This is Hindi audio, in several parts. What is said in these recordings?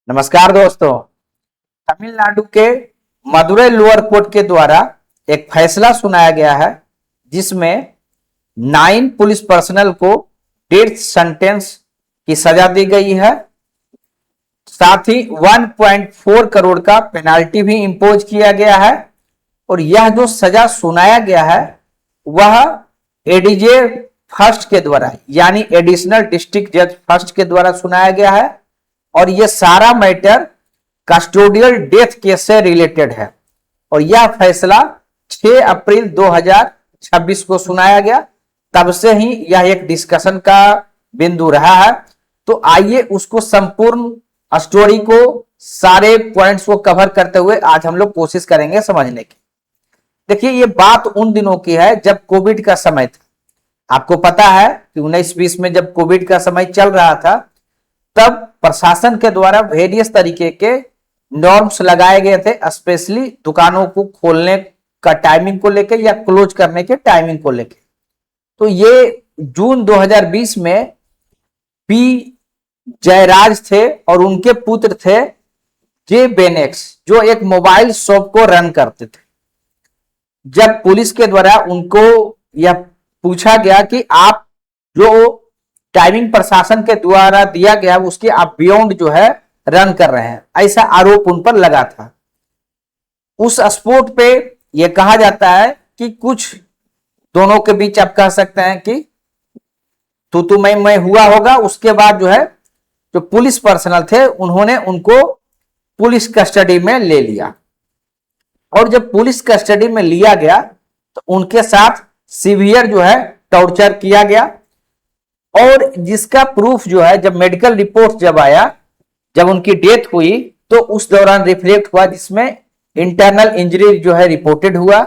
नमस्कार दोस्तों। तमिलनाडु के मदुरई लोअर कोर्ट के द्वारा एक फैसला सुनाया गया है जिसमें 9 पुलिस पर्सनल को डेथ सेंटेंस की सजा दी गई है। साथ ही 1.4 करोड़ का पेनाल्टी भी इंपोज किया गया है और यह जो सजा सुनाया गया है वह एडीजे फर्स्ट के द्वारा यानी एडिशनल डिस्ट्रिक्ट जज फर्स्ट के द्वारा सुनाया गया है और यह सारा मैटर कस्टोडियल डेथ केस से रिलेटेड है और यह फैसला 6 अप्रैल 2026 को सुनाया गया। तब से ही यह एक डिस्कशन का बिंदु रहा है। तो आइए उसको संपूर्ण स्टोरी को सारे पॉइंट्स को कवर करते हुए आज हम लोग कोशिश करेंगे समझने की। देखिए, ये बात उन दिनों की है जब कोविड का समय था। आपको पता है कि 19-20 में जब कोविड का समय चल रहा था तब प्रशासन के द्वारा वेरियस तरीके के नॉर्म्स लगाए गए थे, स्पेशली दुकानों को खोलने का टाइमिंग को लेकर या क्लोज करने के टाइमिंग को लेकर। तो ये जून 2020 में पी जयराज थे और उनके पुत्र थे जे बेनेक्स, जो एक मोबाइल शॉप को रन करते थे। जब पुलिस के द्वारा उनको यह पूछा गया कि आप जो टाइमिंग प्रशासन के द्वारा दिया गया उसके आप बियॉन्ड जो है रन कर रहे हैं, ऐसा आरोप उन पर लगा था। उस स्पॉट पे यह कहा जाता है कि कुछ दोनों के बीच आप कह सकते हैं कि तू मैं हुआ होगा। उसके बाद जो है जो पुलिस पर्सनल थे उन्होंने उनको पुलिस कस्टडी में ले लिया और जब पुलिस कस्टडी में लिया गया तो उनके साथ सीवियर जो है टॉर्चर किया गया और जिसका प्रूफ जो है जब मेडिकल रिपोर्ट जब आया, जब उनकी डेथ हुई तो उस दौरान रिफ्लेक्ट हुआ जिसमें इंटरनल इंजरी जो है रिपोर्टेड हुआ।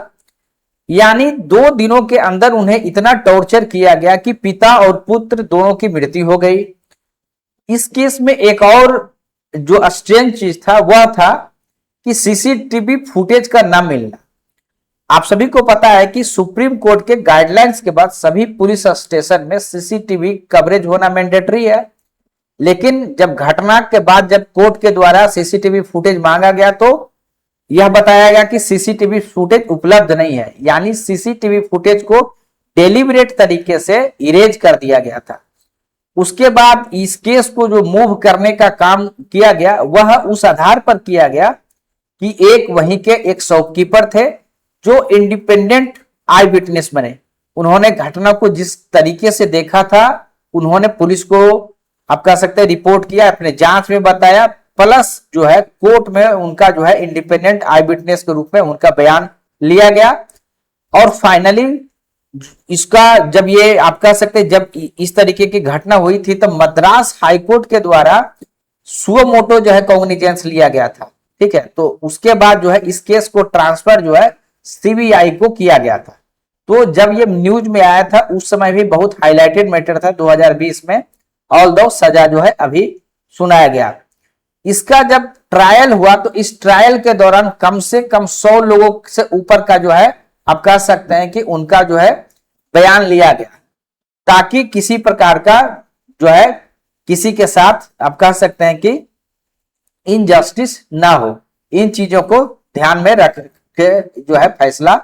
यानी 2 दिनों के अंदर उन्हें इतना टॉर्चर किया गया कि पिता और पुत्र दोनों की मृत्यु हो गई। इस केस में एक और जो स्ट्रेंज चीज था वह था कि सीसीटीवी फुटेज का न मिलना। आप सभी को पता है कि सुप्रीम कोर्ट के गाइडलाइंस के बाद सभी पुलिस स्टेशन में सीसीटीवी कवरेज होना मैंडेटरी है, लेकिन जब घटना के बाद जब कोर्ट के द्वारा सीसीटीवी फुटेज मांगा गया तो यह बताया गया कि सीसीटीवी फुटेज उपलब्ध नहीं है। यानी सीसीटीवी फुटेज को डेलिबरेट तरीके से इरेज कर दिया गया था। उसके बाद इस केस को जो मूव करने का काम किया गया वह उस आधार पर किया गया कि एक वहीं के एक शॉपकीपर थे जो इंडिपेंडेंट आई विटनेस बने। उन्होंने घटना को जिस तरीके से देखा था उन्होंने पुलिस को आप कह सकते हैं रिपोर्ट किया, अपने जांच में बताया, प्लस जो है कोर्ट में उनका जो है इंडिपेंडेंट आई विटनेस के रूप में उनका बयान लिया गया। और फाइनली इसका जब ये आप कह सकते हैं जब इस तरीके की घटना हुई थी तब मद्रास हाईकोर्ट के द्वारा सुओ मोटो जो है कॉग्निजेंस लिया गया था। ठीक है, तो उसके बाद जो है इस केस को ट्रांसफर जो है सीबीआई को किया गया था। तो जब ये न्यूज में आया था उस समय भी बहुत हाईलाइटेड मैटर था 2020 में, ऑल्दो सजा जो है अभी सुनाया गया। इसका जब ट्रायल हुआ तो इस ट्रायल के दौरान कम से कम 100 लोगों से ऊपर का जो है आप कह सकते हैं कि उनका जो है बयान लिया गया ताकि किसी प्रकार का जो है किसी के साथ आप कह सकते हैं कि इनजस्टिस ना हो। इन चीजों को ध्यान में रख के जो है फैसला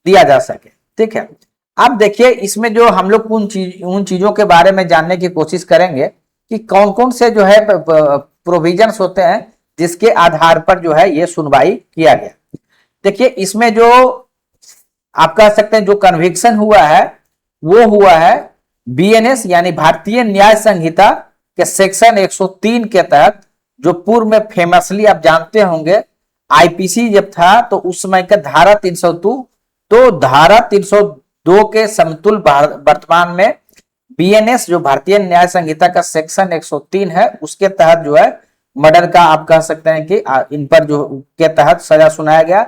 दिया जा सके। ठीक है, अब देखिए इसमें जो हम लोग उन चीजों के बारे में जानने की कोशिश करेंगे कि कौन कौन से जो है प्रोविजंस होते हैं जिसके आधार पर जो है ये सुनवाई किया गया। देखिए इसमें जो आप कह सकते हैं जो कन्विक्शन हुआ है वो हुआ है बीएनएस यानी भारतीय न्याय संहिता के सेक्शन 103 के तहत, जो पूर्व में फेमसली आप जानते होंगे आईपीसी जब था तो उस समय का धारा 302, तो धारा 302 के समतुल वर्तमान में बीएनएस जो भारतीय न्याय संहिता का सेक्शन 103 है उसके तहत जो है मर्डर का आप कह सकते हैं कि इन पर जो के तहत सजा सुनाया गया।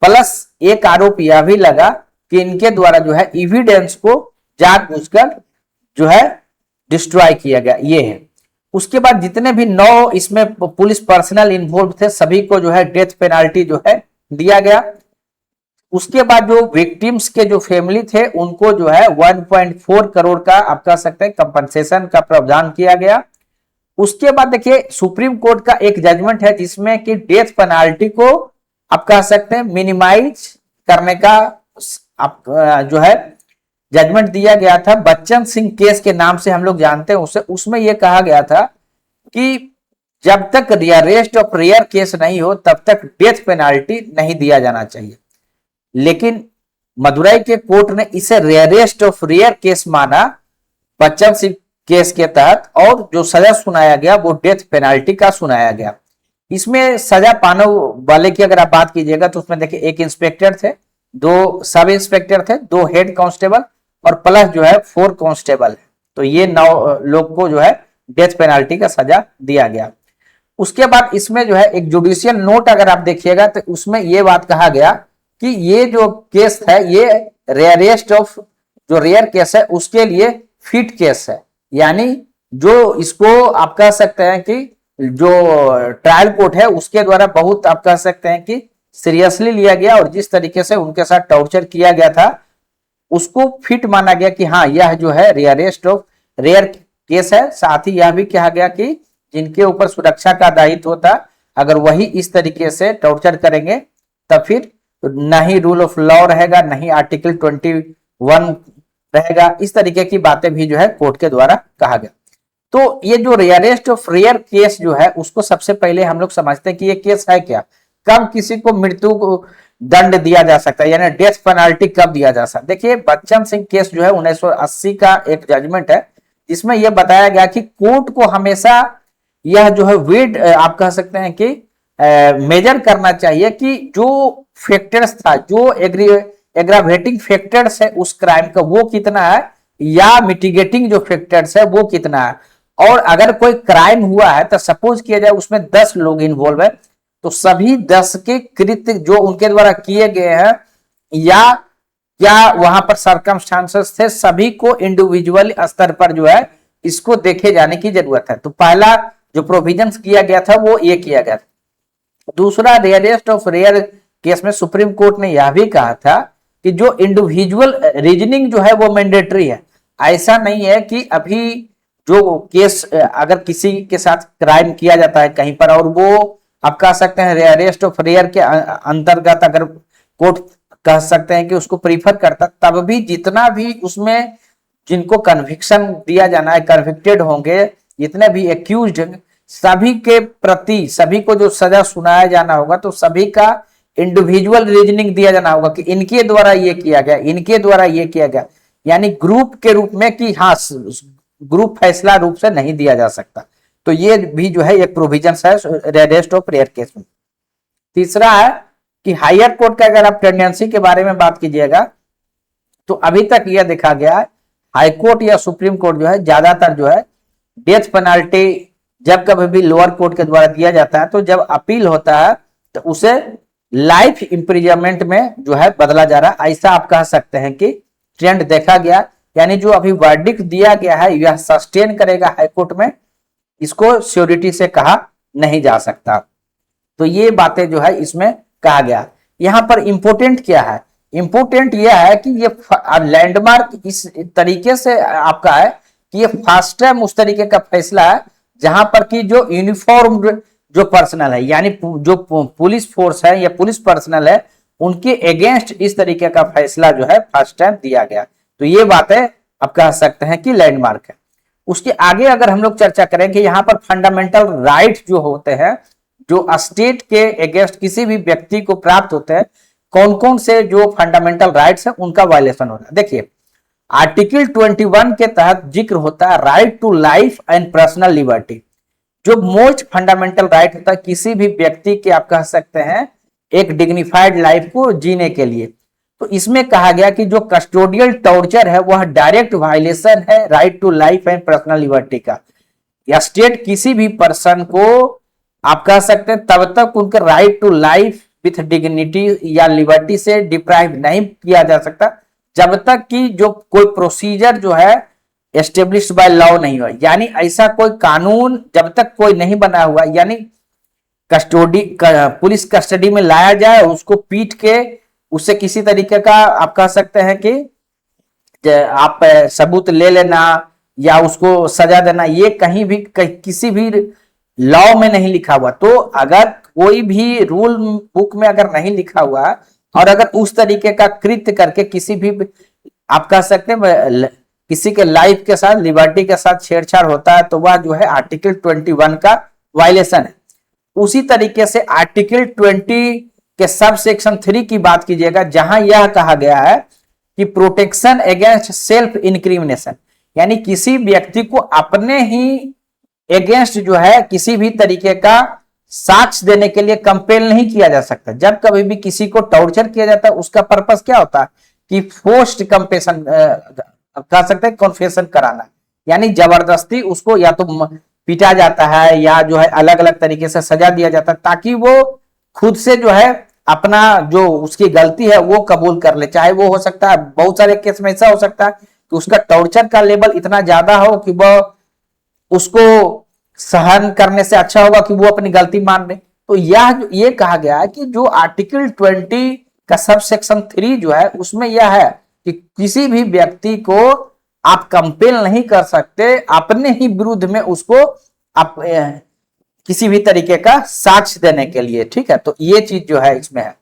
प्लस एक आरोप यह भी लगा कि इनके द्वारा जो है एविडेंस को जानबूझकर जो है डिस्ट्रॉय किया गया, ये है। उसके बाद जितने भी 9 इसमें पुलिस पर्सनल इन्वॉल्व थे सभी को जो है डेथ पेनाल्टी जो है दिया गया। उसके बाद जो विक्टिम्स के जो फैमिली थे उनको जो है 1.4 करोड़ का आप कह सकते हैं कंपनसेशन का प्रावधान किया गया। उसके बाद देखिए सुप्रीम कोर्ट का एक जजमेंट है जिसमें कि डेथ पेनाल्टी को आप कह सकते हैं मिनिमाइज करने का आप जो है जजमेंट दिया गया था। बच्चन सिंह केस के नाम से हम लोग जानते हैं उसे, उसमें यह कहा गया था कि जब तक रियरेस्ट ऑफ रेयर केस नहीं हो तब तक डेथ पेनाल्टी नहीं दिया जाना चाहिए। लेकिन मदुरई के कोर्ट ने इसे रेयरेस्ट ऑफ रेयर केस माना बच्चन सिंह केस के तहत, और जो सजा सुनाया गया वो डेथ पेनाल्टी का सुनाया गया। इसमें सजा पाने वाले की अगर आप बात कीजिएगा तो उसमें देखिए एक इंस्पेक्टर थे, 2 सब इंस्पेक्टर थे, 2 हेड कांस्टेबल और प्लस जो है 4 कांस्टेबल। तो ये 9 लोग को जो है डेथ पेनाल्टी का सजा दिया गया। उसके बाद इसमें जो है एक जुडिशियल नोट अगर आप देखिएगा तो उसमें ये बात कहा गया कि ये जो केस है ये रेयरेस्ट ऑफ जो रेयर केस है उसके लिए फिट केस है। यानी जो इसको आप कह सकते हैं कि जो ट्रायल कोर्ट है उसके द्वारा बहुत आप कह सकते हैं कि सीरियसली लिया गया और जिस तरीके से उनके साथ टॉर्चर किया गया था उसको फिट माना गया कि हाँ यह जो है रेयरेस्ट ऑफ रेयर केस है। साथ ही यह भी कहा गया कि जिनके ऊपर सुरक्षा का दायित्व होता अगर वही इस तरीके से टॉर्चर करेंगे तब फिर न ही रूल ऑफ लॉ रहेगा, न ही आर्टिकल 21 रहेगा। इस तरीके की बातें भी जो है कोर्ट के द्वारा कहा गया। तो ये जो रेयरेस्ट ऑफ रेयर केस जो है उसको सबसे पहले हम लोग समझते हैं कि ये केस है क्या, कब किसी को मृत्यु को दंड दिया जा सकता है, यानी डेथ पेनाल्टी कब दिया जा सकता है। देखिए बच्चन सिंह केस जो है 1980 का एक जजमेंट है जिसमें यह बताया गया कि कोर्ट को हमेशा यह जो है वेट आप कह सकते हैं कि मेजर करना चाहिए कि जो फैक्टर्स था, जो एग्रावेटिंग फैक्टर्स है उस क्राइम का वो कितना है या मिटिगेटिंग जो फैक्टर्स है वो कितना है। और अगर कोई क्राइम हुआ है तो सपोज किया जाए उसमें 10 लोग इन्वॉल्व है तो सभी 10 के कृत्य जो उनके द्वारा किए गए हैं या क्या वहां पर सर्कमस्टांसेस थे सभी को इंडिविजुअल स्तर पर जो है इसको देखे जाने की जरूरत है। तो पहला जो प्रोविजंस किया गया था वो ये किया गया था। दूसरा रेयरेस्ट ऑफ रेयर केस में सुप्रीम कोर्ट ने यह भी कहा था कि जो इंडिविजुअल रीजनिंग जो है वो मैंडेटरी है। ऐसा नहीं है कि अभी जो केस अगर किसी के साथ क्राइम किया जाता है कहीं पर और वो आप कह सकते हैं रेयरेस्ट ऑफ रेयर के अंतर्गत अगर कोर्ट कह सकते हैं कि उसको प्रीफर करता तब भी जितना भी उसमें जिनको कन्विक्शन दिया जाना है कन्विक्टेड होंगे, जितने भी एक्यूज्ड सभी के प्रति सभी को जो सजा सुनाया जाना होगा तो सभी का इंडिविजुअल रीजनिंग दिया जाना होगा कि इनके द्वारा ये किया गया, इनके द्वारा ये किया गया, यानी ग्रुप के रूप में कि हाँ ग्रुप फैसला रूप से नहीं दिया जा सकता। तो ये भी जो है एक प्रोविजन है रेयरेस्ट ऑफ रेयर केस में। तीसरा है कि हायर कोर्ट का अगर आप टेंडेंसी के बारे में बात कीजिएगा तो अभी तक यह देखा गया है हाई कोर्ट या सुप्रीम कोर्ट जो है ज्यादातर जो है डेथ पेनाल्टी जब कभी भी लोअर कोर्ट के द्वारा दिया जाता है तो जब अपील होता है तो उसे लाइफ इंप्रिजनमेंट में जो है बदला जा रहा है। ऐसा आप कह सकते हैं कि ट्रेंड देखा गया, यानी जो अभी वर्डिक्ट दिया गया है यह सस्टेन करेगा हाई कोर्ट में, इसको श्योरिटी से कहा नहीं जा सकता। तो ये बातें जो है इसमें कहा गया। यहां पर इंपोर्टेंट क्या है, इंपोर्टेंट यह है कि ये लैंडमार्क इस तरीके से आपका है कि ये फर्स्ट टाइम उस तरीके का फैसला है जहां पर कि जो यूनिफॉर्म्ड जो पर्सनल है यानी जो पुलिस फोर्स है या पुलिस पर्सनल है उनके अगेंस्ट इस तरीके का फैसला जो है फर्स्ट टाइम दिया गया। तो ये बातें आप कह सकते हैं कि लैंडमार्क है। उसके आगे अगर हम लोग चर्चा करें कि यहाँ पर फंडामेंटल राइट जो होते हैं जो स्टेट के अगेंस्ट किसी भी व्यक्ति को प्राप्त होते हैं, कौन कौन से जो फंडामेंटल राइट्स है उनका वायलेशन होता है। देखिए आर्टिकल 21 के तहत जिक्र होता है right to life and personal liberty, जो मोस्ट फंडामेंटल राइट होता है किसी भी व्यक्ति के आप कह सकते हैं एक डिग्निफाइड लाइफ को जीने के लिए। तो इसमें कहा गया कि जो कस्टोडियल टॉर्चर है वह डायरेक्ट वायलेशन है right to life and personal liberty का। या स्टेट किसी भी पर्सन को आप कह सकते हैं तब तक उनके right to life with dignity या लिबर्टी से डिप्राइव नहीं किया जा सकता जब तक कि जो कोई प्रोसीजर जो है एस्टेब्लिश्ड बाय लॉ नहीं हुआ, यानी ऐसा कोई कानून जब तक कोई नहीं बना हुआ, यानी कस्टोडी पुलिस कस्टडी में लाया जाए उसको पीट के उससे किसी तरीके का आप कह सकते हैं कि आप सबूत ले लेना या उसको सजा देना, ये कहीं भी किसी भी लॉ में नहीं लिखा हुआ। तो अगर कोई भी रूल बुक में अगर नहीं लिखा हुआ और अगर उस तरीके का कृत्य करके किसी भी, आप कह सकते हैं किसी के लाइफ के साथ, लिबर्टी के साथ छेड़छाड़ होता है, तो वह जो है आर्टिकल 21 का वायलेशन है। उसी तरीके से आर्टिकल 20 के सब सेक्शन 3 की बात कीजिएगा, जहां यह कहा गया है कि प्रोटेक्शन अगेंस्ट सेल्फ इंक्रिमिनेशन, यानी किसी व्यक्ति को अपने ही अगेंस्ट जो है किसी भी तरीके का साक्ष्य देने के लिए कंपेल नहीं किया जा सकता। जब कभी भी किसी को टॉर्चर किया जाता है, उसका पर्पस क्या होता है कि फोर्स्ड कंपेशन, कह सकते हैं कन्फेशन कराना, यानी जबरदस्ती उसको या तो पीटा जाता है या जो है अलग अलग तरीके से सजा दिया जाता है, ताकि वो खुद से जो है अपना जो उसकी गलती है वो कबूल कर ले। चाहे वो हो सकता है, बहुत सारे केस में ऐसा हो सकता है कि उसका टॉर्चर का लेवल इतना ज्यादा हो कि वह उसको सहन करने से अच्छा होगा कि वो अपनी गलती मान ले। तो ये कहा गया है कि जो आर्टिकल 20 का सब सेक्शन 3 जो है, उसमें यह है कि किसी भी व्यक्ति को आप कंपेल नहीं कर सकते अपने ही विरुद्ध में उसको आप किसी भी तरीके का साक्ष्य देने के लिए, ठीक है। तो ये चीज जो है इसमें है।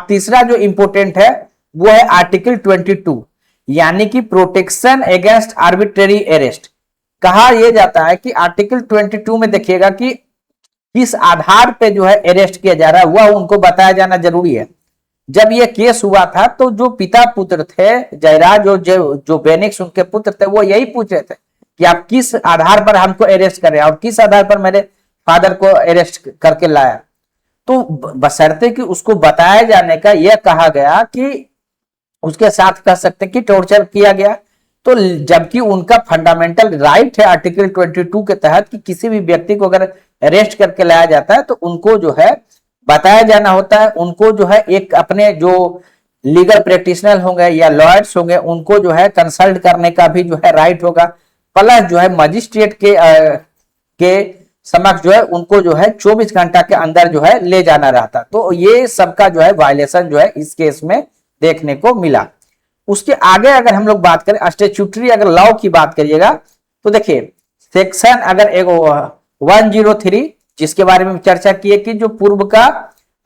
तीसरा जो इंपोर्टेंट है वो है आर्टिकल 22, यानी कि प्रोटेक्शन अगेंस्ट आर्बिट्रेरी अरेस्ट। कहा यह जाता है कि आर्टिकल 22 में देखिएगा कि किस आधार पे जो है अरेस्ट किया जा रहा है वह उनको बताया जाना जरूरी है। जब यह केस हुआ था तो जो पिता पुत्र थे जयराज और जो बेनिक्स उनके पुत्र थे, वो यही पूछ रहे थे कि आप किस आधार पर हमको अरेस्ट कर रहे हैं और किस आधार पर मेरे फादर को अरेस्ट करके लाया। तो बशर्ते कि उसको बताया जाने का यह कहा गया कि उसके साथ कह सकते हैं कि टॉर्चर किया गया। तो जबकि उनका फंडामेंटल राइट है आर्टिकल 22 के तहत कि किसी भी व्यक्ति को अगर अरेस्ट करके लाया जाता है तो उनको जो है बताया जाना होता है, उनको जो है एक अपने जो लीगल प्रैक्टिशनर होंगे या लॉयर्स होंगे उनको जो है कंसल्ट करने का भी जो है राइट होगा, प्लस जो है मजिस्ट्रेट के समक्ष जो है उनको जो है 24 घंटा के अंदर जो है ले जाना रहता। तो ये सबका जो है वायलेशन जो है इस केस में देखने को मिला। उसके आगे अगर हम लोग बात करें स्टैट्यूटरी अगर लॉ की बात करिएगा तो देखिए सेक्शन अगर 103 जिसके बारे में चर्चा की है कि जो पूर्व का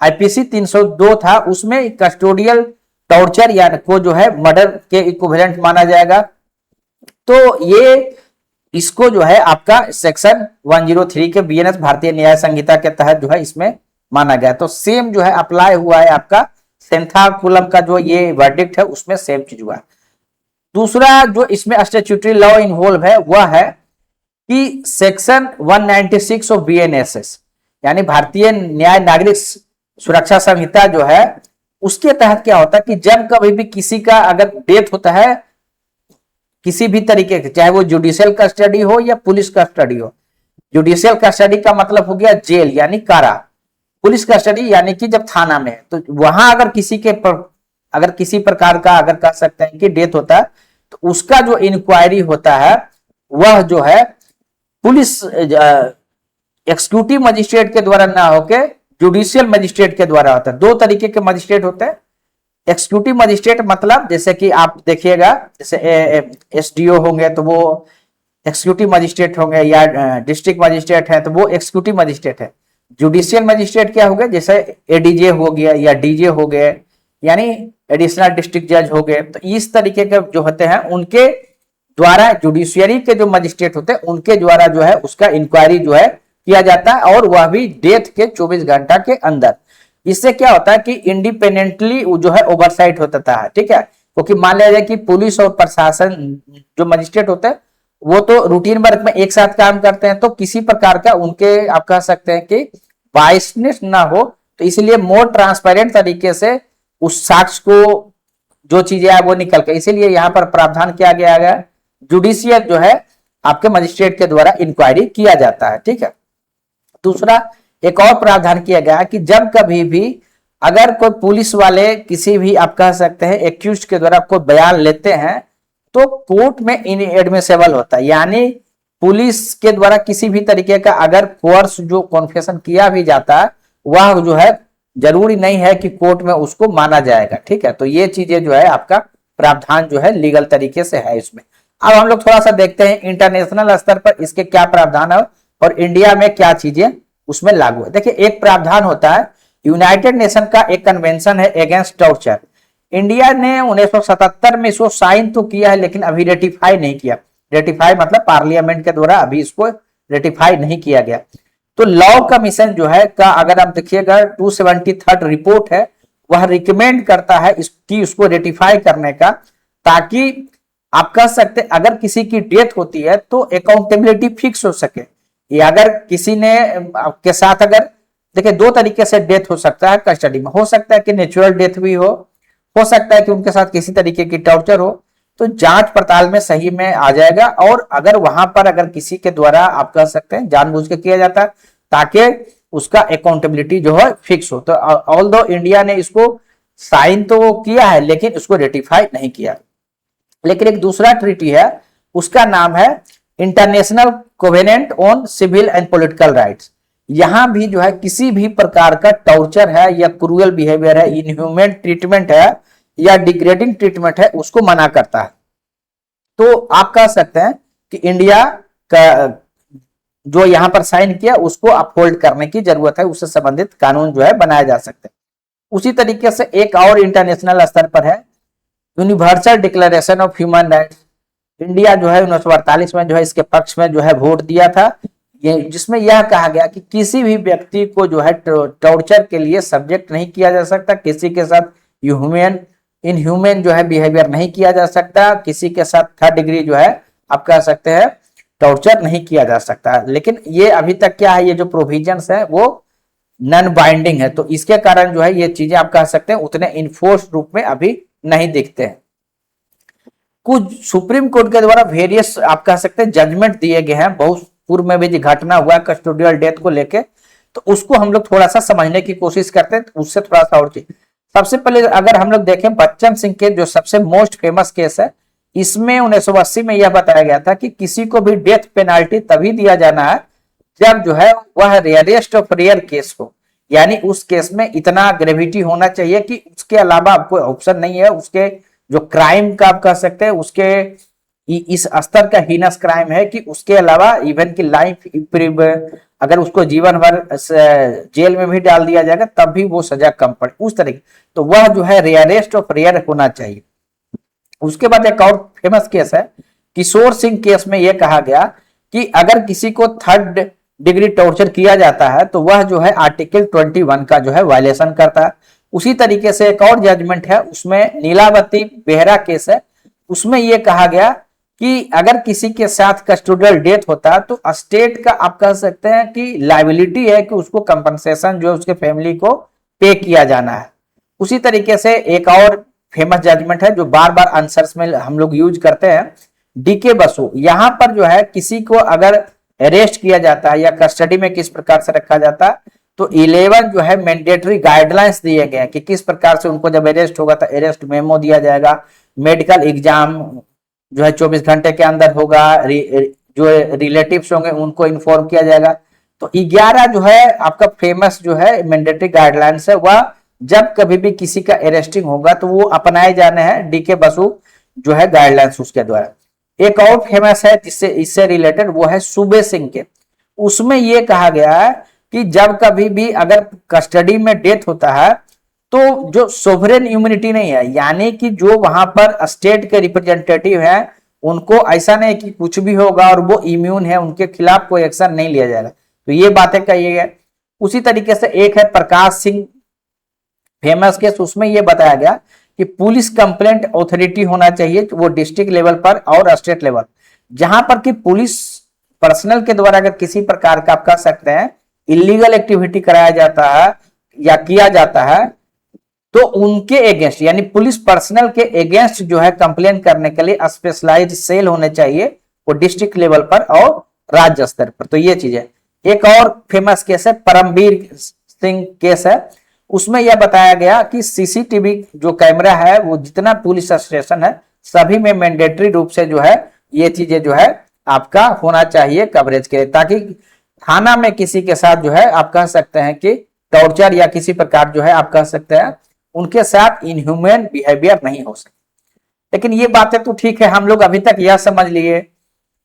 आईपीसी 302 था उसमें कस्टोडियल टॉर्चर या को जो है मर्डर के इक्विवेलेंट माना जाएगा। तो ये इसको जो है आपका सेक्शन 103 के बीएनएस भारतीय न्याय संहिता के तहत जो है इसमें माना गया। तो सेम जो है अप्लाई हुआ है आपका सेंथाकुलम का जो ये वर्डिक्ट है उसमें सेम चीज हुआ है। दूसरा जो इसमें स्टैट्यूटरी लॉ इन्वॉल्व है वह है कि सेक्शन 196 ऑफ बीएनएसएस यानी भारतीय न्याय नागरिक सुरक्षा संहिता जो है उसके तहत क्या होता है कि जब कभी भी किसी का अगर डेथ होता है किसी भी तरीके के, चाहे वो जुडिशियल कस्टडी हो या पुलिस कस्टडी हो। जुडिशियल कस्टडी का मतलब हो गया जेल यानी कारा, पुलिस कस्टडी यानी कि जब थाना में है। तो वहां अगर अगर किसी प्रकार का अगर कह सकते हैं कि डेथ होता है तो उसका जो इंक्वायरी होता है वह जो है पुलिस एक्सिक्यूटिव मजिस्ट्रेट के द्वारा ना होके जुडिशियल मजिस्ट्रेट के द्वारा होता है। दो तरीके के मजिस्ट्रेट होते हैं। एक्सिक्यूटिव मजिस्ट्रेट मतलब जैसे कि आप देखिएगा जैसे एसडीओ होंगे तो वो एक्सिक्यूटिव मजिस्ट्रेट होंगे या डिस्ट्रिक्ट मजिस्ट्रेट है तो वो एक्सिक्यूटिव मजिस्ट्रेट है। जुडिशियल मजिस्ट्रेट क्या हो गया जैसे एडीजे हो गया या डीजे हो गए यानी एडिशनल डिस्ट्रिक्ट जज हो गए। तो इस तरीके के जो होते हैं उनके द्वारा जुडिशियरी के जो मजिस्ट्रेट होते हैं उनके द्वारा जो है उसका इंक्वायरी जो है किया जाता है और वह भी डेथ के 24 घंटा के अंदर। इससे क्या होता है कि इंडिपेंडेंटली जो है ओवरसाइट होता है, ठीक है। क्योंकि मान लिया जाए कि पुलिस और प्रशासन जो मजिस्ट्रेट होते हैं वो तो रूटीन वर्क में एक साथ काम करते हैं, तो किसी प्रकार का उनके आप कह सकते हैं कि बायसनेस ना हो, तो इसलिए मोर ट्रांसपेरेंट तरीके से उस साक्ष्य को जो चीजें है वो निकल के, इसीलिए यहाँ पर प्रावधान किया गया है जुडिशियल जो है आपके मजिस्ट्रेट के द्वारा इंक्वायरी किया जाता है, ठीक है। दूसरा एक और प्रावधान किया गया कि जब कभी भी अगर कोई पुलिस वाले किसी भी आप कह सकते हैं एक्यूज के द्वारा कोई बयान लेते हैं तो कोर्ट में इनएडमिसेबल होता है। यानी पुलिस के द्वारा किसी भी तरीके का अगर कोर्स जो कॉन्फेशन किया भी जाता है वह जो है जरूरी नहीं है कि कोर्ट में उसको माना जाएगा, ठीक है। तो ये चीजें जो है आपका प्रावधान जो है लीगल तरीके से है इसमें। अब हम लोग थोड़ा सा देखते हैं इंटरनेशनल स्तर पर इसके क्या प्रावधान है और इंडिया में क्या चीजें उसमें लागू है। देखिए, एक प्रावधान होता है, यूनाइटेड नेशन का एक कन्वेंशन है अगेंस्ट टॉर्चर। इंडिया ने 1977 में इसको साइन तो किया है, लेकिन अभी रेटिफाई नहीं किया। रेटिफाई मतलब पार्लियामेंट के द्वारा अभी इसको रेटिफाई नहीं किया गया। तो लॉ कमीशन जो है का अगर आप देखिएगा 273 रिपोर्ट है, वह रिकमेंड करता है इसकी उसको रेटिफाई करने का, ताकि आप कह सकते अगर किसी की डेथ होती है तो अकाउंटेबिलिटी फिक्स हो सके। या अगर किसी ने आपके साथ अगर देखिए, दो तरीके से डेथ हो सकता है कस्टडी में, हो सकता है कि नेचुरल डेथ भी हो सकता है कि उनके साथ किसी तरीके की टॉर्चर हो, तो जांच पड़ताल में सही में आ जाएगा। और अगर वहां पर अगर किसी के द्वारा आप कह सकते हैं जानबूझ के किया जाता है, ताकि उसका अकाउंटेबिलिटी जो है फिक्स हो। तो ऑल दो इंडिया ने इसको साइन तो किया है, लेकिन उसको रेटिफाई नहीं किया। लेकिन एक दूसरा ट्रीटी है, उसका नाम है international covenant on civil and political rights. यहां भी जो है किसी भी प्रकार का टॉर्चर है या क्रूअल बिहेवियर है, इनह्यूमन ट्रीटमेंट है या डिग्रेडिंग ट्रीटमेंट है, उसको मना करता है। तो आप कह सकते हैं कि इंडिया का जो यहां पर साइन किया उसको अपहोल्ड करने की जरूरत है, उससे संबंधित कानून जो है बनाया जा सकते हैं। उसी तरीके से एक और इंटरनेशनल स्तर पर है universal declaration of human rights. India जो है 1948 में जो है इसके पक्ष में जो है वोट दिया था, ये जिसमें यह कहा गया कि किसी भी व्यक्ति को जो है टॉर्चर के लिए सब्जेक्ट नहीं किया जा सकता, किसी के साथ इनह्यूमन जो है बिहेवियर नहीं किया जा सकता, किसी के साथ थर्ड डिग्री जो है आप कह सकते हैं टॉर्चर नहीं किया जा सकता। लेकिन ये अभी तक क्या है, ये जो प्रोविजंस है वो नॉन बाइंडिंग है, तो इसके कारण जो है ये चीजें आप कह सकते हैं उतने इन्फोर्स रूप में अभी नहीं दिखते हैं। कुछ सुप्रीम कोर्ट के द्वारा वेरियस आप कह सकते हैं जजमेंट दिए गए हैं, बहुत पूर्व में भी जो घटना हुआ कस्टोडियल डेथ को लेके, तो उसको हम लोग थोड़ा सा समझने की कोशिश करते हैं, तो उससे थोड़ा सा और चीज। सबसे पहले अगर हम लोग देखें बच्चन सिंह के जो सबसे मोस्ट फेमस केस है, इसमें 1980 में यह बताया गया था कि किसी को भी डेथ पेनाल्टी तभी दिया जाना है जब जो है वह रेयरेस्ट ऑफ रेयर केस हो, यानी उस केस में इतना ग्रेविटी होना चाहिए कि उसके अलावा कोई ऑप्शन नहीं है, उसके जो क्राइम का आप कह सकते हैं उसके इस स्तर का हीनस क्राइम है कि उसके अलावा इवन की लाइफ अगर उसको जीवन भर जेल में भी डाल दिया जाएगा तब भी वो सजा कम पड़े, उस तरीके। तो वह जो है रेयरेस्ट ऑफ रेयर होना चाहिए। उसके बाद एक और फेमस केस है किशोर सिंह केस में यह कहा गया कि अगर किसी को थर्ड डिग्री टॉर्चर किया जाता है तो वह जो है आर्टिकल 21 का जो है वायलेशन करता है। उसी तरीके से एक और जजमेंट है, उसमें नीलावती बेहरा केस है, उसमें यह कहा गया कि अगर किसी के साथ कस्टोडियल डेथ होता है तो स्टेट का आप कह सकते हैं कि लायबिलिटी है कि उसको कंपनसेशन जो है उसके फैमिली को पे किया जाना है। उसी तरीके से एक और फेमस जजमेंट है जो बार बार आंसर्स में हम लोग यूज करते हैं, डीके बसु। यहां पर जो है किसी को अगर अरेस्ट किया जाता है या कस्टडी में किस प्रकार से रखा जाता है, तो 11 जो है मैंडेटरी गाइडलाइंस दिए गए हैं कि किस प्रकार से उनको जब अरेस्ट होगा तो अरेस्ट मेमो दिया जाएगा, मेडिकल एग्जाम जो है 24 घंटे के अंदर होगा, जो रिलेटिव्स होंगे उनको इन्फॉर्म किया जाएगा। तो 11 जो है आपका फेमस जो है मैंडेटरी गाइडलाइंस है, वह जब कभी भी किसी का अरेस्टिंग होगा तो वो अपनाए जाने हैं डीके बसु जो है गाइडलाइंस उसके द्वारा। एक और फेमस है जिससे इससे रिलेटेड, वो है सूबे सिंह के। उसमें यह कहा गया है कि जब कभी भी अगर कस्टडी में डेथ होता है तो जो सोवरेन इम्यूनिटी नहीं है, यानी कि जो वहां पर स्टेट के रिप्रेजेंटेटिव हैं उनको ऐसा नहीं कि कुछ भी होगा और वो इम्यून है उनके खिलाफ कोई एक्शन नहीं लिया जाएगा, तो ये बातें कही है। उसी तरीके से एक है प्रकाश सिंह फेमस केस, उसमें यह बताया गया कि पुलिस कंप्लेंट ऑथोरिटी होना चाहिए, वो डिस्ट्रिक्ट लेवल पर और स्टेट लेवल, जहां पर कि पुलिस पर्सनल के द्वारा अगर किसी प्रकार का आप कह सकते हैं इलीगल एक्टिविटी कराया जाता है या किया जाता है तो उनके अगेंस्ट यानी पुलिस पर्सनल के अगेंस्ट जो है कंप्लेन करने के लिए स्पेशलाइज्ड सेल होने चाहिए, वो डिस्ट्रिक्ट लेवल पर और राज्य स्तर पर। तो ये चीज है। एक और फेमस केस है परमवीर सिंह केस है, उसमें यह बताया गया कि सीसीटीवी जो कैमरा है वो जितना पुलिस स्टेशन है सभी में मैंडेटरी रूप से जो है ये चीजें जो है आपका होना चाहिए कवरेज के, ताकि थाना में किसी के साथ जो है आप कह सकते हैं कि टॉर्चर या किसी प्रकार जो है आप कह सकते हैं उनके साथ इनह्यूमन बिहेवियर नहीं हो सके। लेकिन ये बातें तो ठीक है, हम लोग अभी तक यह समझ लिए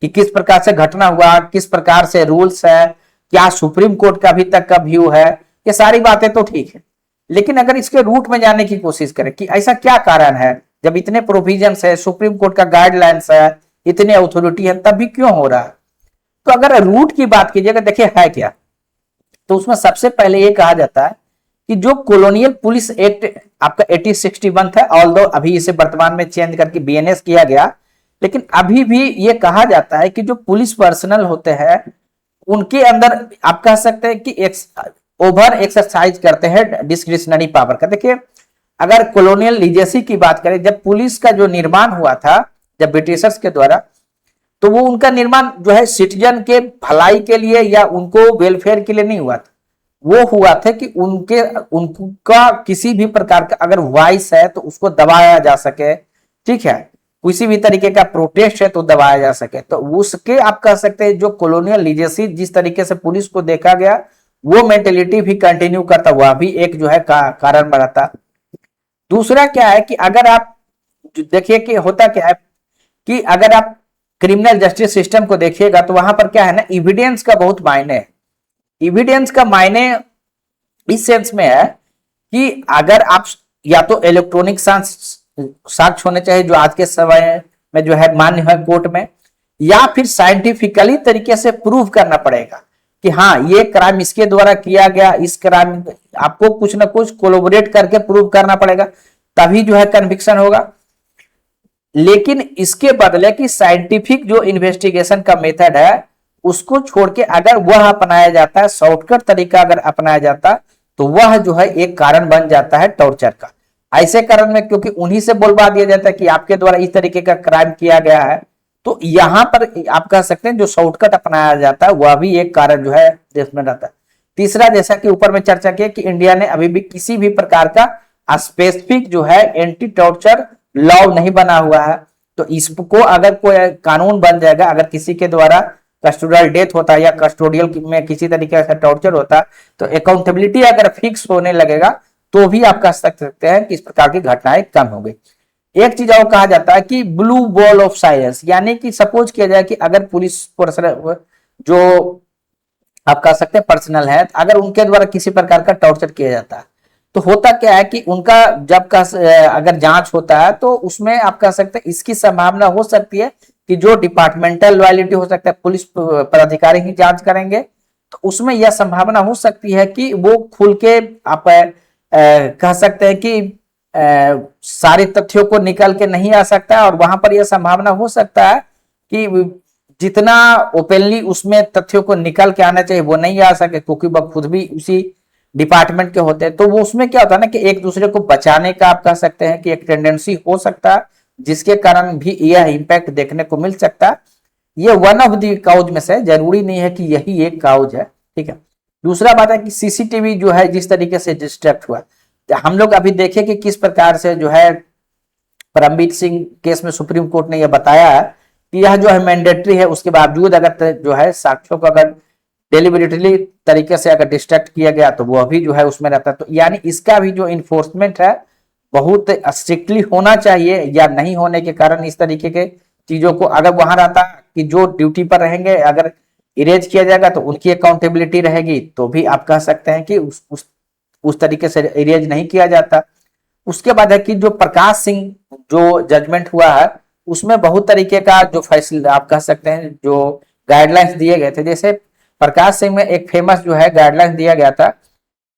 कि किस प्रकार से घटना हुआ, किस प्रकार से रूल्स है, क्या सुप्रीम कोर्ट का अभी तक का व्यू है, ये सारी बातें तो ठीक है। लेकिन अगर इसके रूट में जाने की कोशिश करें कि ऐसा क्या कारण है, जब इतने प्रोविजंस है, सुप्रीम कोर्ट का गाइडलाइंस है, इतने अथॉरिटी है, तब भी क्यों हो रहा है। तो अगर रूट की बात कीजिएगा, देखिए है क्या, तो उसमें सबसे पहले ये कहा जाता है कि जो कॉलोनियल पुलिस एक्ट आपका 1861 था, ऑल्दो अभी इसे वर्तमान में चेंज करके बीएनएस किया गया, लेकिन अभी भी ये कहा जाता है कि जो पुलिस पर्सनल होते हैं उनके अंदर आप कह सकते हैं कि ओवर एक्सरसाइज करते हैं डिस्क्रिशनरी पावर का। देखिए अगर कॉलोनियल लीजेसी की बात करें, जब पुलिस का जो निर्माण हुआ था जब ब्रिटिशर्स के द्वारा, तो वो उनका निर्माण जो है सिटीजन के भलाई के लिए या उनको वेलफेयर के लिए नहीं हुआ था, वो हुआ था कि उनका किसी भी प्रकार का अगर वॉइस है तो उसको दबाया जा सके, ठीक है, किसी भी तरीके का प्रोटेस्ट है तो दबाया जा सके। तो उसके आप कह सकते हैं जो कॉलोनियल लीजेसी जिस तरीके से पुलिस को देखा गया, वो मेंटेलिटी भी कंटिन्यू करता, वह भी एक जो है कारण बनाता। दूसरा क्या है कि अगर आप देखिए कि होता क्या है कि अगर आप क्रिमिनल जस्टिस सिस्टम को देखिएगा तो वहां पर क्या है ना, एविडेंस का बहुत मायने है। एविडेंस का मायने इस सेंस में है कि अगर आप या तो इलेक्ट्रॉनिक साक्ष्य होने चाहिए जो आज के समय में जो है मान्य है कोर्ट में, या फिर साइंटिफिकली तरीके से प्रूव करना पड़ेगा कि हाँ ये क्राइम इसके द्वारा किया गया, इस क्राइम आपको कुछ ना कुछ कोलैबोरेट करके प्रूव करना पड़ेगा, तभी जो है कन्विक्शन होगा। लेकिन इसके बदले कि साइंटिफिक जो इन्वेस्टिगेशन का मेथड है उसको छोड़ के अगर वह अपनाया जाता है, शॉर्टकट तरीका अगर अपनाया जाता, तो वह जो है एक कारण बन जाता है टॉर्चर का। ऐसे कारण में क्योंकि उन्हीं से बोलवा दिया जाता है कि आपके द्वारा इस तरीके का क्राइम किया गया है, तो यहां पर आप कह सकते हैं जो शॉर्टकट अपनाया जाता है वह भी एक कारण जो है देश में रहता है। तीसरा, जैसा कि ऊपर में चर्चा किया कि इंडिया ने अभी भी किसी भी प्रकार का स्पेसिफिक जो है एंटी टॉर्चर लॉ नहीं बना हुआ है। तो इसको अगर कोई कानून बन जाएगा, अगर किसी के द्वारा कस्टोडियल डेथ होता है या कस्टोडियल में किसी तरीके का टॉर्चर होता है, तो अकाउंटेबिलिटी अगर फिक्स होने लगेगा तो भी आप कह सकते हैं कि इस प्रकार की घटनाएं कम हो गई। एक चीज और कहा जाता है कि ब्लू बॉल ऑफ साइलेंस, यानी कि सपोज किया जाए कि अगर पुलिस पर्सनल जो आप कह सकते हैं पर्सनल है, अगर उनके द्वारा किसी प्रकार का टॉर्चर किया जाता है, तो होता क्या है कि उनका जब का अगर जांच होता है तो उसमें आप कह सकते हैं इसकी संभावना हो सकती है कि जो डिपार्टमेंटल लॉयलिटी हो सकता है, पुलिस पदाधिकारी ही जांच करेंगे, तो उसमें यह संभावना हो सकती है कि वो खुल के आप कह सकते हैं कि सारे तथ्यों को निकल के नहीं आ सकता है, और वहां पर यह संभावना हो सकता है कि जितना ओपनली उसमें तथ्यों को निकल के आना चाहिए वो नहीं आ सके, क्योंकि वह खुद भी उसी डिपार्टमेंट के होते हैं। तो वो उसमें क्या होता है ना कि एक दूसरे को बचाने का आप कह सकते हैं कि एक टेंडेंसी हो सकता है, जिसके कारण भी यह इंपैक्ट देखने को मिल सकता है। ये वन ऑफ दी काउज में से, जरूरी नहीं है कि यही एक काउज है, ठीक है। दूसरा बात है कि सीसीटीवी जो है जिस तरीके से डिस्ट्रैक्ट हुआ, हम लोग अभी देखें कि किस प्रकार से जो है परमबीर सिंह केस में सुप्रीम कोर्ट ने यह बताया है कि यह जो है मैंडेटरी है, उसके बावजूद अगर जो है साक्ष्यों को अगर डेलिबरेटली तरीके से अगर डिस्ट्रैक्ट किया गया तो वो भी जो है उसमें रहता है। तो यानी इसका भी जो इन्फोर्समेंट है बहुत स्ट्रिक्टली होना चाहिए, या नहीं होने के कारण इस तरीके के चीजों को अगर वहां रहता कि जो ड्यूटी पर रहेंगे अगर इरेज किया जाएगा तो उनकी अकाउंटेबिलिटी रहेगी, तो भी आप कह सकते हैं कि उस तरीके से इरेज नहीं किया जाता। उसके बाद है कि जो प्रकाश सिंह जो जजमेंट हुआ है उसमें बहुत तरीके का जो फैसला आप कह सकते हैं जो गाइडलाइंस दिए गए थे। जैसे प्रकाश सिंह में एक फेमस जो है गाइडलाइंस दिया गया था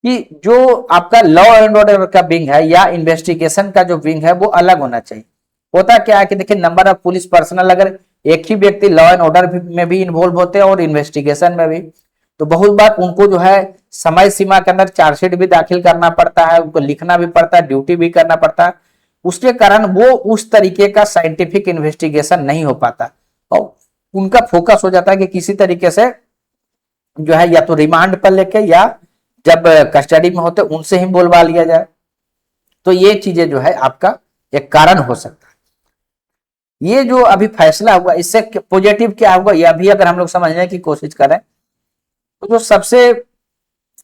कि जो आपका लॉ एंड ऑर्डर का विंग है या इन्वेस्टिगेशन का जो विंग है वो अलग होना चाहिए। होता क्या है कि देखिए नंबर ऑफ पुलिस पर्सनल अगर एक ही व्यक्ति लॉ एंड ऑर्डर में भी इन्वॉल्व होते हैं और इन्वेस्टिगेशन में भी, तो बहुत बार उनको जो है समय सीमा के अंदर चार्जशीट भी दाखिल करना पड़ता है, उनको लिखना भी पड़ता है, ड्यूटी भी करना पड़ता है। उसके कारण वो उस तरीके का साइंटिफिक इन्वेस्टिगेशन नहीं हो पाता और उनका फोकस हो जाता है कि किसी तरीके से जो है या तो रिमांड पर लेके या जब कस्टडी में होते उनसे ही बोलवा लिया जाए। तो ये चीजें जो है आपका एक कारण हो सकता है। ये जो अभी फैसला हुआ इससे पॉजिटिव क्या होगा यह भी अगर हम लोग समझने की कोशिश करें तो जो सबसे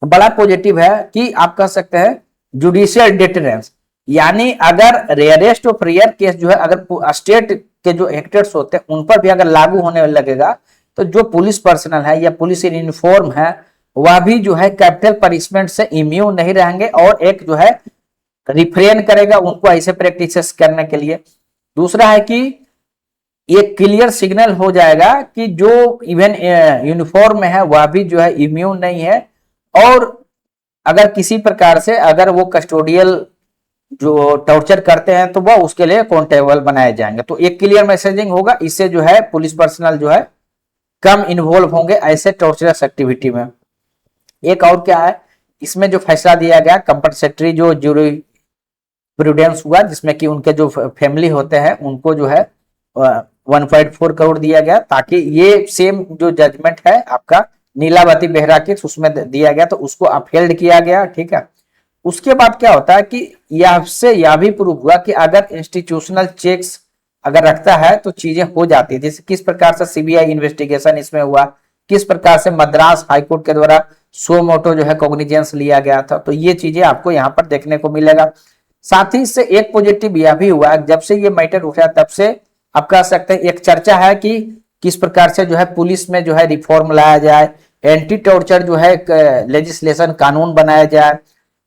बड़ा पॉजिटिव है कि आप कह सकते हैं जुडिशियल डिटरेंस, यानी अगर रेयरेस्ट ऑफ रेयर केस जो है अगर स्टेट के जो एक्टर्स होते हैं उन पर भी अगर लागू होने लगेगा तो जो पुलिस पर्सनल है या पुलिस इन यूनिफॉर्म है वह भी जो है कैपिटल पनिशमेंट से इम्यून नहीं रहेंगे और एक जो है रिफ्रेन करेगा उनको ऐसे प्रैक्टिसेस करने के लिए। दूसरा है कि ये क्लियर सिग्नल हो जाएगा कि जो इवन यूनिफॉर्म में है वह भी जो है इम्यून नहीं है और अगर किसी प्रकार से अगर वो कस्टोडियल जो टॉर्चर करते हैं तो वह उसके लिए अकाउंटेबल बनाए जाएंगे। तो एक क्लियर मैसेजिंग होगा, इससे जो है पुलिस पर्सनल जो है कम इन्वॉल्व होंगे ऐसे टॉर्चरस एक्टिविटी में। एक और क्या है, इसमें जो फैसला दिया गया कंपनसेटरी जो ज्यूरी प्रूडेंस हुआ जिसमें कि उनके जो फैमिली होते हैं उनको जो है 1.4 करोड़ दिया गया ताकि ये सेम जो जजमेंट है आपका नीलावती बेहरा के उसमें दिया गया तो उसको अपहेल्ड किया गया। ठीक है, उसके बाद क्या होता है कि यह भी प्रूव हुआ कि अगर इंस्टीट्यूशनल चेक्स अगर रखता है तो चीजें हो जाती है। जैसे किस प्रकार से सीबीआई इन्वेस्टिगेशन इसमें हुआ, किस प्रकार से मद्रास हाईकोर्ट के द्वारा सो मोटो जो है कॉग्निजेंस लिया गया था, तो ये चीजें आपको यहाँ पर देखने को मिलेगा। साथ ही इससे एक पॉजिटिव यह भी हुआ जब से ये मैटर उठा तब से आप कह सकते हैं एक चर्चा है कि किस प्रकार से जो है पुलिस में जो है रिफॉर्म लाया जाए, एंटी टॉर्चर जो है लेजिस्लेशन कानून बनाया जाए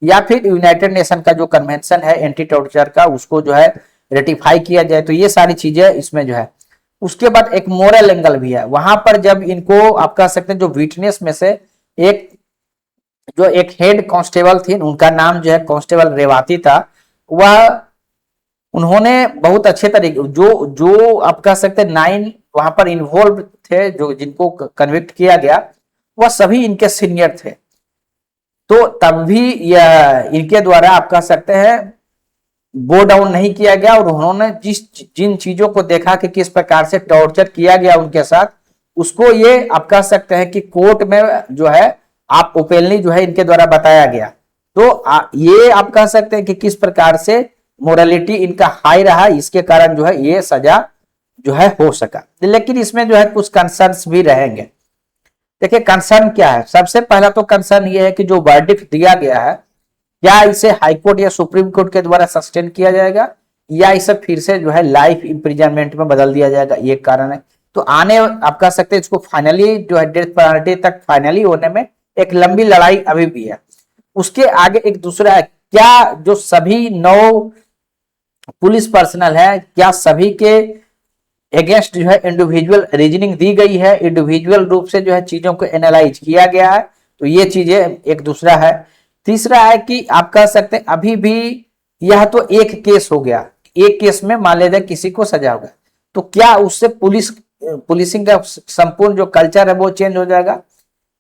या फिर यूनाइटेड नेशन का जो कन्वेंशन है एंटी टॉर्चर का उसको जो है रेटिफाई किया जाए। तो ये सारी चीजें इसमें जो है। उसके बाद एक मोरल एंगल भी है वहां पर जब इनको आप कह सकते हैं जो विटनेस में से एक जो एक हेड कांस्टेबल थी उनका नाम जो है कांस्टेबल रेवाती था, वह उन्होंने बहुत अच्छे तरीके जो जो आप कह सकते हैं 9 वहां पर इन्वॉल्व थे जो जिनको कन्विक्ट किया गया वह सभी इनके सीनियर थे। तो तब भी यह इनके द्वारा आप कह सकते हैं गो डाउन नहीं किया गया और उन्होंने जिन चीजों को देखा कि किस प्रकार से टॉर्चर किया गया उनके साथ उसको ये आप कह सकते हैं कि कोर्ट में जो है आप ओपनली जो है इनके द्वारा बताया गया। तो ये आप कह सकते हैं कि किस प्रकार से मोरालिटी इनका हाई रहा, इसके कारण जो है ये सजा जो है हो सका। लेकिन इसमें जो है कुछ कंसर्न्स भी रहेंगे। देखिए कंसर्न क्या है, सबसे पहला तो कंसर्न ये है कि जो वर्डिक्ट दिया गया है क्या इसे हाईकोर्ट या सुप्रीम कोर्ट के द्वारा सस्टेन किया जाएगा या इसे फिर से जो है लाइफ इंप्रिजनमेंट में बदल दिया जाएगा, ये कारण है। तो आने आप कह सकते हैं इसको फाइनली जो है डेथ पेनल्टी तक फाइनली होने में एक लंबी लड़ाई अभी भी है। उसके आगे एक दूसरा है, क्या जो सभी 9 पुलिस पर्सनल है क्या सभी के अगेंस्ट जो है इंडिविजुअल रीजनिंग दी गई है, इंडिविजुअल रूप से जो है चीजों को एनालाइज किया गया है, तो ये चीजें एक दूसरा है। तीसरा है कि आप कह सकते हैं अभी भी यह तो एक केस हो गया, एक केस में मान लीजिए किसी को सजा होगा तो क्या उससे पुलिसिंग का संपूर्ण जो कल्चर है वो चेंज हो जाएगा।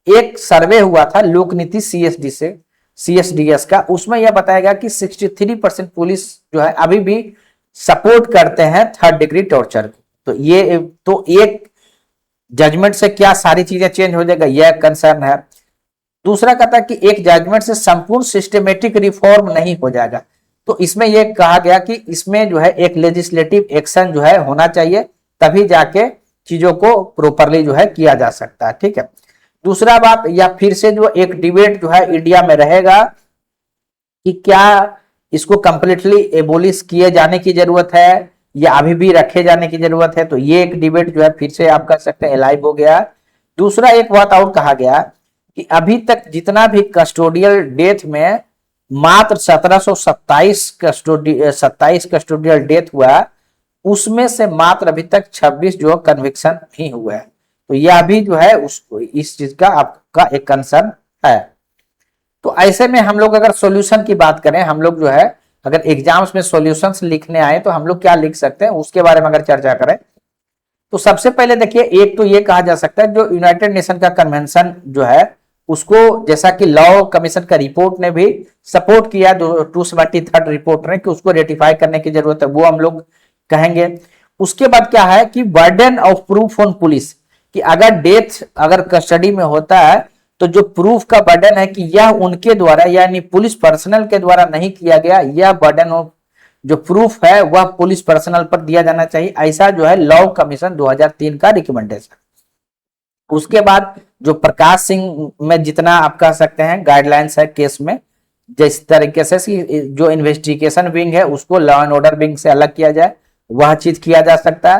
एक सर्वे हुआ था लोक नीति CSDS का, उसमें यह बताया गया कि 63% पुलिस जो है अभी भी सपोर्ट करते हैं 3rd डिग्री टॉर्चर को। तो ये तो एक जजमेंट से क्या सारी चीजें चेंज हो जाएगा, यह कंसर्न है। दूसरा कहता है कि एक जजमेंट से संपूर्ण सिस्टमेटिक रिफॉर्म नहीं हो जाएगा। तो इसमें यह कहा गया कि इसमें जो है एक लेजिस्लेटिव एक्शन जो है होना चाहिए तभी जाके चीजों को प्रॉपरली जो है किया जा सकता है। ठीक है, दूसरा बात या फिर से जो एक डिबेट जो है इंडिया में रहेगा कि क्या इसको कंप्लीटली एबोलिश किए जाने की जरूरत है या अभी भी रखे जाने की जरूरत है। तो ये एक डिबेट जो है फिर से आप कह सकते हैं लाइव हो गया। दूसरा एक बात और कहा गया कि अभी तक जितना भी कस्टोडियल डेथ में मात्र 1727 कस्टोडियल डेथ हुआ उसमें से मात्र अभी तक 26 जो कन्विक्शन ही हुआ है। तो यह भी जो है उसको इस चीज का आपका एक कंसर्न है। तो ऐसे में हम लोग अगर सॉल्यूशन की बात करें, हम लोग जो है अगर एग्जाम्स में सॉल्यूशंस लिखने आए तो हम लोग क्या लिख सकते हैं उसके बारे में अगर चर्चा करें तो सबसे पहले देखिए एक तो ये कहा जा सकता है जो यूनाइटेड नेशन का कन्वेंशन जो है उसको जैसा कि लॉ कमीशन का रिपोर्ट ने भी सपोर्ट किया 273 रिपोर्ट ने कि उसको रेटिफाई करने की जरूरत है, वो हम लोग कहेंगे। उसके बाद क्या है कि burden of proof on police, कि अगर डेथ अगर कस्टडी में होता है तो जो प्रूफ का बर्डन है कि यह उनके द्वारा यानी पुलिस पर्सनल के द्वारा नहीं किया गया, यह बर्डन ऑफ जो प्रूफ है वह पुलिस पर्सनल पर दिया जाना चाहिए। ऐसा जो है लॉ कमीशन 2003 का रिकमेंडेशन। उसके बाद जो प्रकाश सिंह में जितना आप कह सकते हैं गाइडलाइंस है केस में जिस तरीके से जो इन्वेस्टिगेशन विंग है उसको लॉ एंड ऑर्डर विंग से अलग किया जाए, वह चीज किया जा सकता है।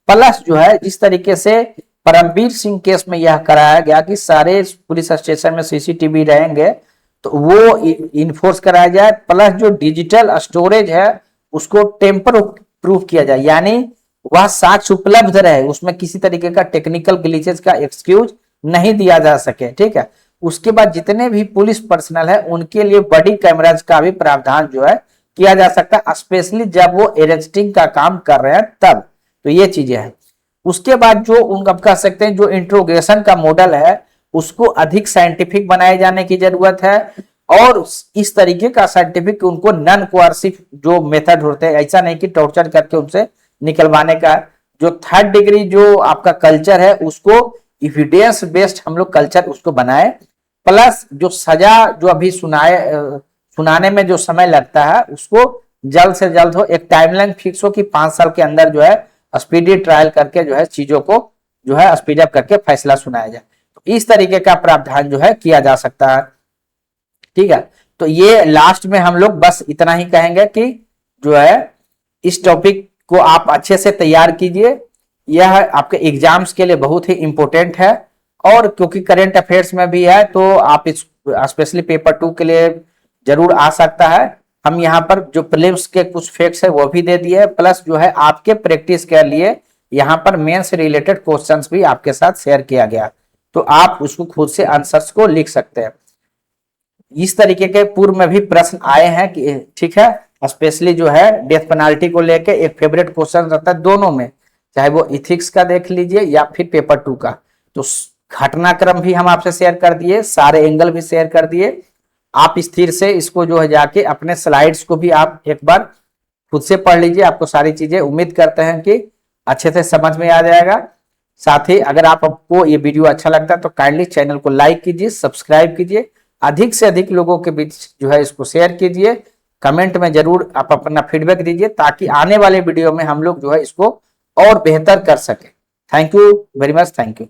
प्लस जो है जिस तरीके से परमवीर सिंह केस में यह कराया गया कि सारे पुलिस स्टेशन में सीसीटीवी रहेंगे, तो वो इन्फोर्स कराया जाए। प्लस जो डिजिटल स्टोरेज है उसको टेम्पर प्रूफ किया जाए, यानी वह साक्ष्य उपलब्ध रहे, उसमें किसी तरीके का टेक्निकल ग्लिचेस का एक्सक्यूज नहीं दिया जा सके। ठीक है, उसके बाद जितने भी पुलिस पर्सनल है उनके लिए बॉडी कैमराज का भी प्रावधान जो है किया जा सकता है, स्पेशली जब वो अरेस्टिंग का काम कर रहे हैं तब। तो ये चीजें हैं। उसके बाद जो उनका कह सकते हैं जो इंट्रोगेशन का मॉडल है उसको अधिक साइंटिफिक बनाए जाने की जरूरत है, और इस तरीके का साइंटिफिक उनको नॉन कोअर्सिव जो मेथड होते हैं, ऐसा नहीं कि टॉर्चर करके उनसे निकलवाने का। जो थर्ड डिग्री जो आपका कल्चर है उसको इविडेंस बेस्ड हम लोग कल्चर उसको बनाए। प्लस जो सजा जो अभी सुनाने में जो समय लगता है उसको जल्द से जल्द हो, एक टाइमलाइन फिक्स हो कि 5 साल के अंदर जो है स्पीडी ट्रायल करके जो है चीजों को जो है स्पीड अप करके फैसला सुनाया जाए। तो इस तरीके का प्रावधान जो है किया जा सकता है। ठीक है, तो ये लास्ट में हम लोग बस इतना ही कहेंगे कि जो है इस टॉपिक को आप अच्छे से तैयार कीजिए, यह आपके एग्जाम्स के लिए बहुत ही इंपॉर्टेंट है, और क्योंकि करंट अफेयर्स में भी है तो आप इस स्पेशली पेपर 2 के लिए जरूर आ सकता है। हम यहाँ पर जो प्रीलिम्स के कुछ फैक्ट्स है वो भी दे दिए, प्लस जो है आपके प्रैक्टिस के लिए यहाँ पर मेंस से रिलेटेड क्वेश्चंस भी आपके साथ शेयर किया गया, तो आप उसको खुद से आंसर्स को लिख सकते हैं। इस तरीके के पूर्व में भी प्रश्न आए हैं कि ठीक है, स्पेशली जो है डेथ पेनाल्टी को लेके एक फेवरेट क्वेश्चन रहता है दोनों में, चाहे वो इथिक्स का देख लीजिए या फिर पेपर 2 का। तो घटनाक्रम भी हम आपसे शेयर कर दिए, सारे एंगल भी शेयर कर दिए। आप स्थिर से इसको जो है जाके अपने स्लाइड्स को भी आप एक बार खुद से पढ़ लीजिए, आपको सारी चीजें उम्मीद करते हैं कि अच्छे से समझ में आ जाएगा। साथ ही अगर आपको ये वीडियो अच्छा लगता है तो काइंडली चैनल को लाइक कीजिए, सब्सक्राइब कीजिए, अधिक से अधिक लोगों के बीच जो है इसको शेयर कीजिए। कमेंट में जरूर आप अपना फीडबैक दीजिए ताकि आने वाले वीडियो में हम लोग जो है इसको और बेहतर कर सके। Thank you very much, thank you.